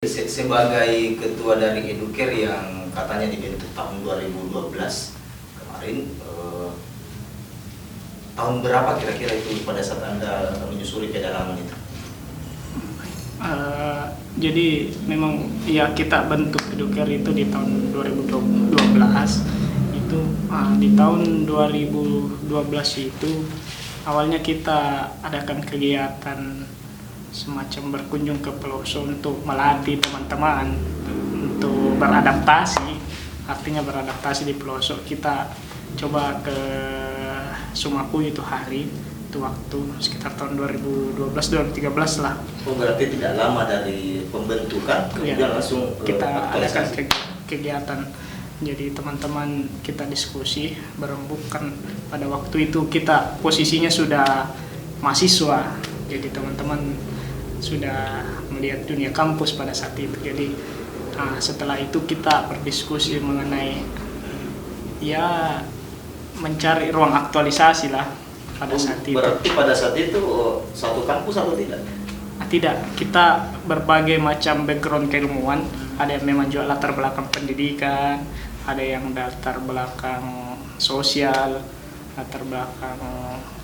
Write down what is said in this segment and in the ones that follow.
Sebagai ketua dari Educare yang katanya dibentuk tahun 2012 kemarin, tahun berapa kira-kira itu pada saat Anda menyusuri pedalaman itu? Jadi memang ya kita bentuk Educare itu di tahun 2012 itu. Di tahun 2012 itu awalnya kita adakan kegiatan semacam berkunjung ke pelosok untuk melatih teman-teman untuk beradaptasi. Artinya beradaptasi di pelosok. Kita coba ke Sumaku itu hari itu waktu sekitar tahun 2012-2013 lah. Oh, berarti tidak lama dari pembentukan kemudian langsung kita adakan kegiatan. Jadi teman-teman kita diskusi berembukkan pada waktu itu kita posisinya sudah mahasiswa. Jadi teman-teman sudah melihat dunia kampus pada saat itu. Jadi setelah itu kita berdiskusi mengenai ya mencari ruang aktualisasi lah pada saat itu. Berarti pada saat itu satu kampus atau tidak? Tidak, kita berbagai macam background keilmuan. Ada yang memang juga latar belakang pendidikan, ada yang latar belakang sosial, latar belakang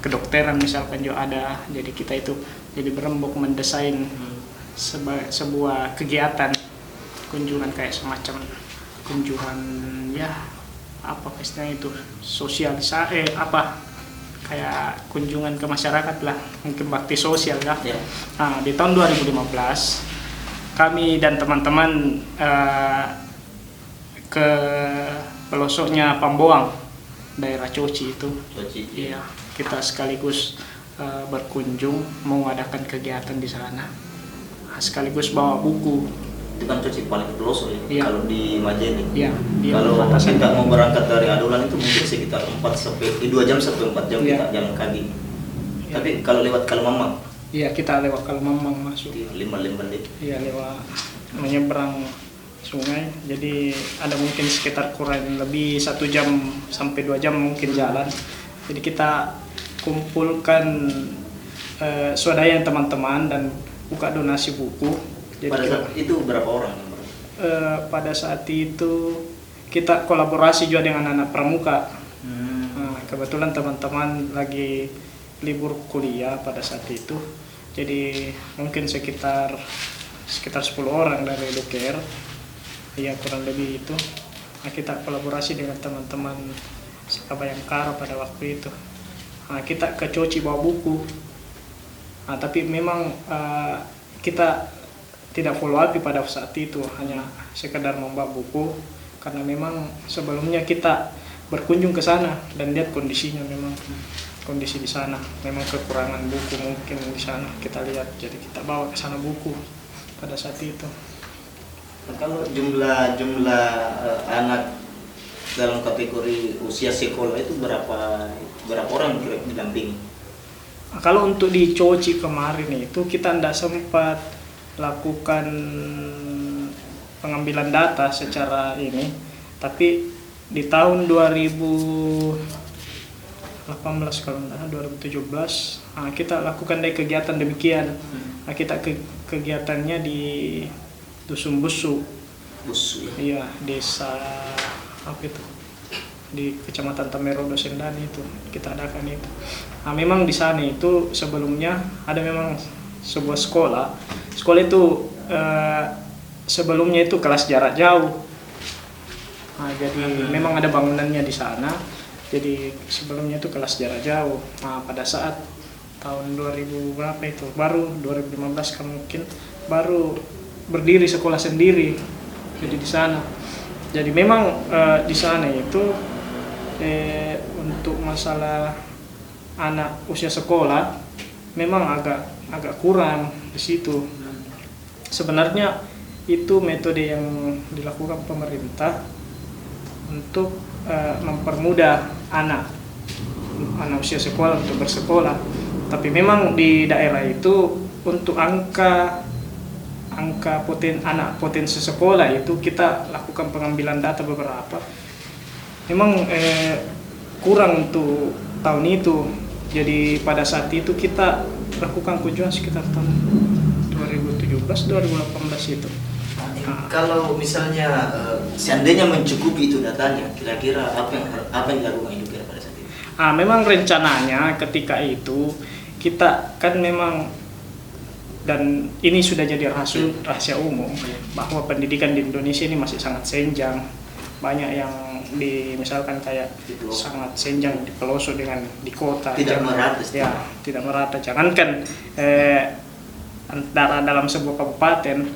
kedokteran misalkan juga ada. Jadi kita itu jadi berembuk mendesain sebuah kegiatan kunjungan kayak semacam kunjungan ya apa istilahnya itu sosialisasi kayak kunjungan ke masyarakat lah, mungkin bakti sosial lah. Ya. Di tahun 2015 kami dan teman-teman ke pelosoknya Pamboang, daerah Coci itu. Coci. Iya, kita sekaligus berkunjung mengadakan kegiatan di sana. Sekaligus bawa buku. Itu kan Coci paling pelosok ya. Iya. Kalau di Majene. Iya, Kalau kita mau berangkat dari Adulan itu mungkin sekitar 2 jam sampai 4 jam kita jalan kaki. Iya. Tapi kalau lewat Kalimamang? Iya, kita lewat Kalimamang masuk. 5 menit. Iya, lewat menyeberang sungai. Jadi ada mungkin sekitar kurang lebih 1 jam sampai 2 jam mungkin jalan. Jadi kita kumpulkan swadaya teman-teman dan buka donasi buku. Jadi pada saat itu berapa orang? Pada saat itu kita kolaborasi juga dengan anak pramuka. Kebetulan teman-teman lagi libur kuliah pada saat itu. Jadi mungkin sekitar 10 orang dari Educare. Ya kurang lebih itu. Kita kolaborasi dengan teman-teman Bayangkara pada waktu itu. Kita ke Coci bawa buku. Tapi memang kita tidak follow up pada saat itu, hanya sekedar membawa buku karena memang sebelumnya kita berkunjung ke sana dan lihat kondisinya, memang kondisi di sana memang kekurangan buku mungkin di sana kita lihat, jadi kita bawa ke sana buku pada saat itu. Nah, kalau jumlah anak dalam kategori usia sekolah itu berapa orang kira-kira didampingi? Kalau untuk di Coci kemarin itu kita tidak sempat lakukan pengambilan data secara ini, tapi di tahun 2018 kalau tidak 2017 kita lakukan dari kegiatan demikian. Kita kegiatannya di Dusun Busu. Iya, desa apa itu di Kecamatan Tamerodo Sendani itu kita adakan itu. Memang di sana itu sebelumnya ada memang sebuah sekolah itu sebelumnya itu kelas jarak jauh. Jadi memang ada bangunannya di sana. Jadi sebelumnya itu kelas jarak jauh. Pada saat tahun 2000 berapa itu baru 2015 kan mungkin baru berdiri sekolah sendiri. Jadi di sana. Jadi memang di sana itu untuk masalah anak usia sekolah memang agak kurang di situ. Sebenarnya itu metode yang dilakukan pemerintah untuk mempermudah anak usia sekolah untuk bersekolah. Tapi memang di daerah itu untuk angka anak potensi sekolah itu kita lakukan pengambilan data beberapa. Memang kurang untuk tahun itu. Jadi pada saat itu kita lakukan kunjungan sekitar tahun 2017-2018 itu. Kalau misalnya seandainya mencukupi itu datanya, kira-kira apa yang dilakukan Educare pada saat itu? Memang rencananya ketika itu kita kan memang, dan ini sudah jadi rahasia umum bahwa pendidikan di Indonesia ini masih sangat senjang. Banyak yang misalkan kayak sangat senjang di pelosok dengan di kota. Tidak merata. Ya, tidak merata. Jangankan antara dalam sebuah kabupaten,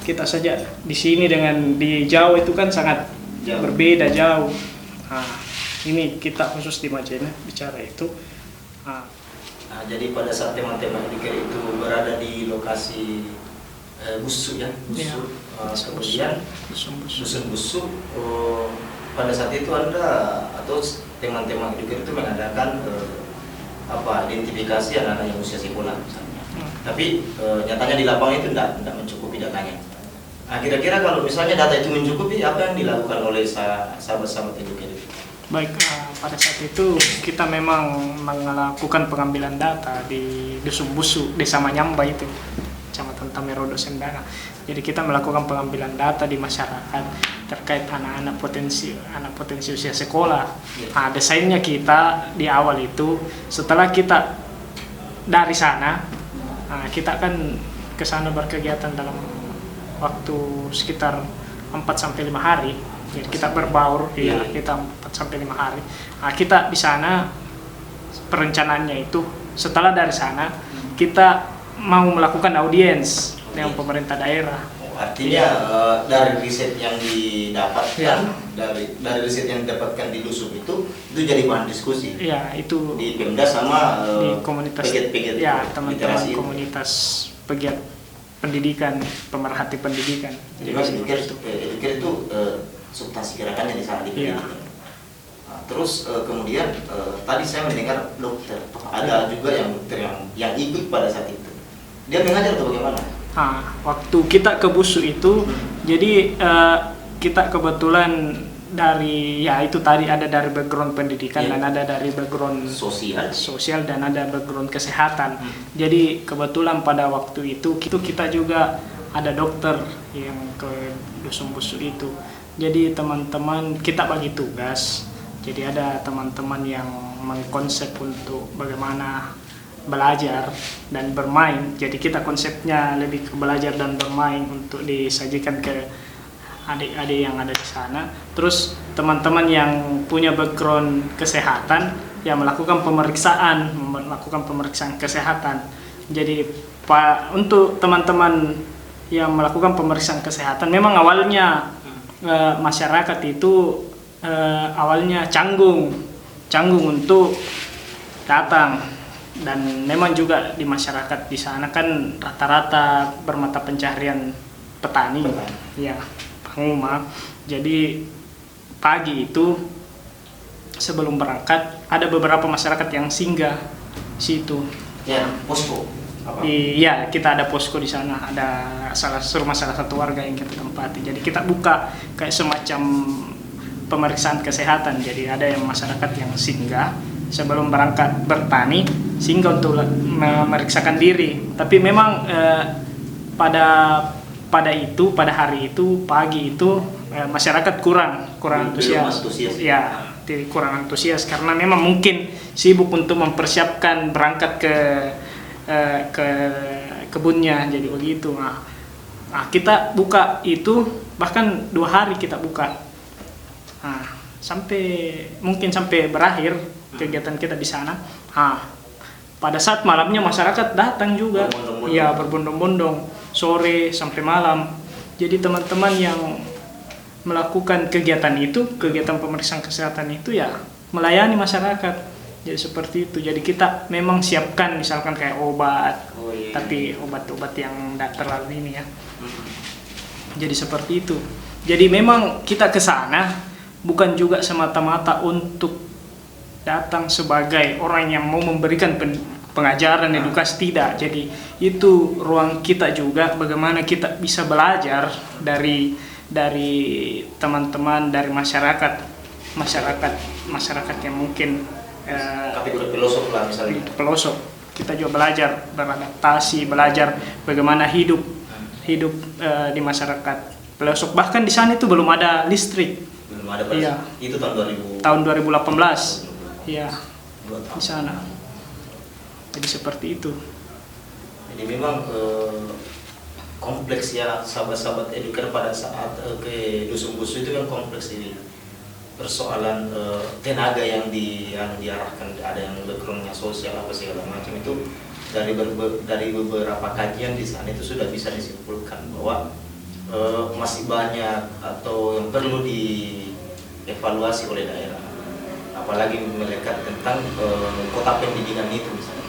kita saja di sini dengan di Jawa itu kan sangat berbeda jauh. Ini kita khusus di Majene bicara itu. Jadi pada saat teman-teman Educare itu berada di lokasi busuk ya, busuk. Kemudian dusun busuk. Pada saat itu Anda atau teman-teman Educare itu mengadakan identifikasi anak-anak yang usia sekolah misalnya. Tapi nyatanya di lapangan itu tidak mencukupi datanya. Kira-kira kalau misalnya data itu mencukupi, apa yang dilakukan oleh sahabat-sahabat Educare itu? Baik, pada saat itu kita memang melakukan pengambilan data di Dusun Busuk, Desa Manyamba itu, Kecamatan Tamerodo, Sendana. Jadi kita melakukan pengambilan data di masyarakat terkait anak-anak potensi usia sekolah. Desainnya kita di awal itu, setelah kita dari sana, kita kan ke sana berkegiatan dalam waktu sekitar 4-5 hari. Jadi kita berbaur, kita 4-5 hari. Kita di sana perencanaannya itu setelah dari sana kita mau melakukan audiens dengan pemerintah daerah. Artinya dari riset yang didapatkan, dari riset yang didapatkan di Dusun itu jadi bahan diskusi. Ya, itu di Pemda sama di komunitas pegiat-pegiat teman-teman komunitas pegiat pendidikan, pemerhati pendidikan. Jadi Educare itu substansi gerakannya di sana di pendidikan. Terus kemudian tadi saya mendengar dokter, ada juga yang dokter yang ikut pada saat itu. Dia mengajar atau bagaimana? Waktu kita ke Busuk itu, jadi kita kebetulan dari itu tadi ada dari background pendidikan dan ada dari background sosial dan ada background kesehatan. Jadi kebetulan pada waktu itu kita juga ada dokter yang ke Dusun Busuk itu. Jadi teman-teman kita bagi tugas. Jadi ada teman-teman yang mengkonsep untuk bagaimana belajar dan bermain. Jadi kita konsepnya lebih ke belajar dan bermain untuk disajikan ke adik-adik yang ada di sana. Terus teman-teman yang punya background kesehatan yang melakukan pemeriksaan kesehatan. Jadi untuk teman-teman yang melakukan pemeriksaan kesehatan, memang awalnya masyarakat itu awalnya canggung untuk datang, dan memang juga di masyarakat di sana kan rata-rata bermata pencaharian petani. Ya, pengumah. Jadi pagi itu sebelum berangkat ada beberapa masyarakat yang singgah situ. Ya, posko. Iya, kita ada posko di sana. Ada rumah salah satu warga yang kita tempati. Jadi kita buka kayak semacam pemeriksaan kesehatan. Jadi ada yang masyarakat yang singgah sebelum berangkat bertani, singgah untuk memeriksakan diri. Tapi memang pada hari itu pagi itu masyarakat kurang antusias. Ya, kurang antusias karena memang mungkin sibuk untuk mempersiapkan berangkat ke kebunnya. Jadi begitu. Kita buka itu bahkan 2 hari kita buka. Sampai berakhir kegiatan kita di sana. Pada saat malamnya masyarakat datang juga, berbondong-bondong sore sampai malam. Jadi teman-teman yang melakukan kegiatan pemeriksaan kesehatan itu ya melayani masyarakat. Jadi seperti itu. Jadi kita memang siapkan misalkan kayak obat, tapi obat-obat yang tidak terlalu ini ya. Jadi seperti itu. Jadi memang kita ke sana bukan juga semata-mata untuk datang sebagai orang yang mau memberikan pengajaran edukasi, tidak. Jadi itu ruang kita juga bagaimana kita bisa belajar dari teman-teman, dari masyarakat yang mungkin kategori pelosok lah misalnya. Pelosok. Kita juga belajar beradaptasi, belajar bagaimana hidup hidup di masyarakat pelosok. Bahkan di sana itu belum ada listrik. Belum ada pada Iya. itu tahun 2000. Tahun 2018. Iya, 2 tahun. di sana. Jadi seperti itu. Jadi memang kompleks ya sahabat-sahabat eduker pada saat ke dusun busu itu memang kompleks ini. Persoalan tenaga yang diarahkan, ada yang backgroundnya sosial apa segala macam itu dari beberapa kajian di sana itu sudah bisa disimpulkan bahwa masih banyak atau yang perlu dievaluasi oleh daerah, apalagi melekat tentang kota pendidikan itu misalnya.